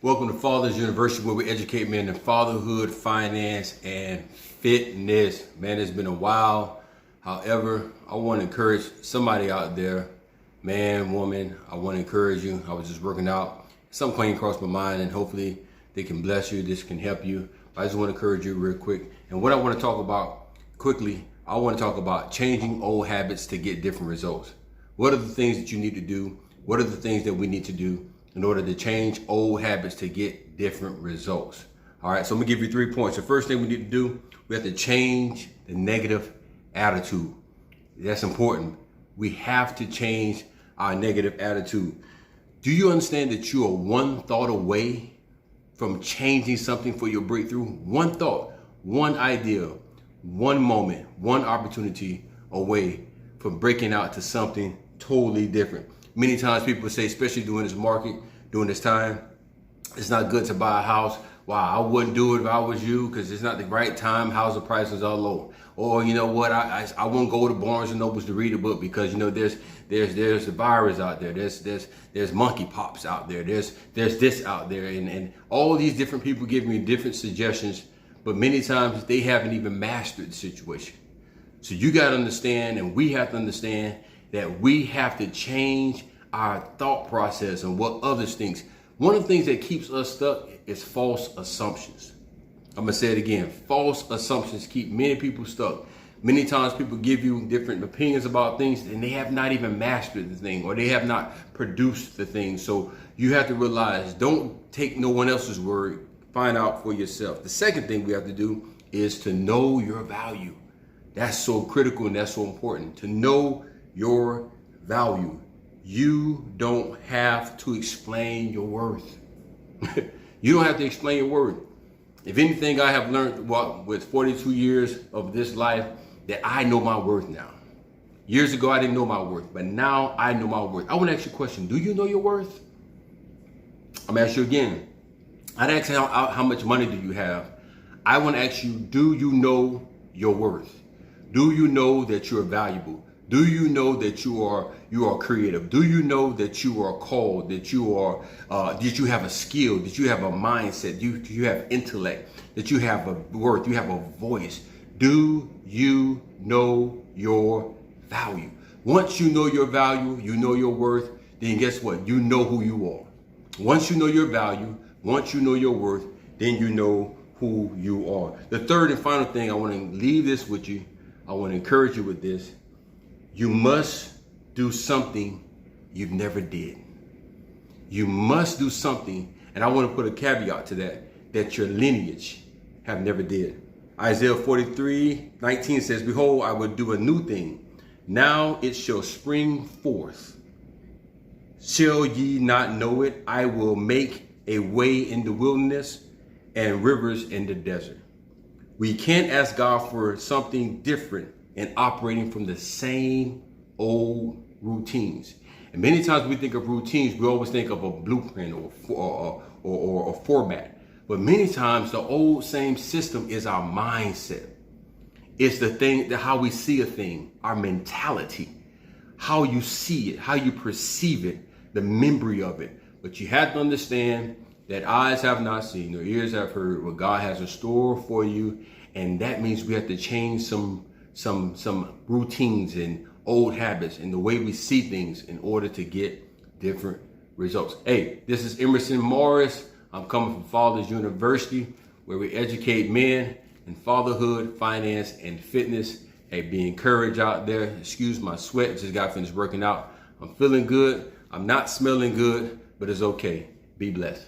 Welcome to Fathers University, where we educate men in fatherhood, finance, and fitness. Man, it's been a while. However, I want to encourage somebody out there, man, woman, I want to encourage you. I was just working out. Something came across my mind, and hopefully they can bless you. This can help you. I just want to encourage you real quick. And what I want to talk about quickly, I want to talk about changing old habits to get different results. What are the things that you need to do? What are the things that we need to do in order to change old habits to get different results? All right, so I'm gonna give you 3 points. The first thing we need to do, we have to change the negative attitude. That's important. We have to change our negative attitude. Do you understand that you are one thought away from changing something for your breakthrough? One thought, one idea, one moment, one opportunity away from breaking out to something totally different. Many times people say, especially during this market, during this time, it's not good to buy a house. Wow, I wouldn't do it if I was you because it's not the right time. Housing prices are low. Or you know what, I won't go to Barnes and Nobles to read a book because you know there's the virus out there. There's monkey pops out there. There's this out there, and all these different people give me different suggestions, but many times they haven't even mastered the situation. So you got to understand, and we have to understand, that we have to change our thought process and what others think. One of the things that keeps us stuck is false assumptions. I'm gonna say it again. False assumptions keep many people stuck. Many times people give you different opinions about things and they have not even mastered the thing, or they have not produced the thing. So you have to realize, don't take no one else's word. Find out for yourself. The second thing we have to do is to know your value. That's so critical and that's so important, to know your value. You don't have to explain your worth. You don't have to explain your worth. If anything, I have learned with 42 years of this life that I know my worth now. Years ago, I didn't know my worth, but now I know my worth. I want to ask you a question. Do you know your worth? I'm going to ask you again. I'd ask how much money do you have? I want to ask you, do you know your worth? Do you know that you're valuable? Do you know that you are creative? Do you know that you are called, that you have a skill, that you have a mindset, you have intellect, that you have a worth, you have a voice? Do you know your value? Once you know your value, you know your worth, then guess what? You know who you are. Once you know your value, once you know your worth, then you know who you are. The third and final thing, I want to leave this with you. I want to encourage you with this. You must do something you've never did. You must do something, and I want to put a caveat to that your lineage have never did. Isaiah 43:19 says, "Behold, I will do a new thing. Now it shall spring forth. Shall ye not know it? I will make a way in the wilderness and rivers in the desert." We can't ask God for something different and operating from the same old routines. And many times we think of routines, we always think of a blueprint or a format. But many times the old same system is our mindset. It's the thing, how we see a thing, our mentality, how you see it, how you perceive it, the memory of it. But you have to understand that eyes have not seen, nor ears have heard what God has in store for you. And that means we have to change some routines and old habits and the way we see things in order to get different results. Hey, this is Emerson Morris. I'm coming from Fathers University, where we educate men in fatherhood, finance, and fitness. Hey, be encouraged out there. Excuse my sweat, just got finished working out. I'm feeling good. I'm not smelling good, but it's okay. Be blessed.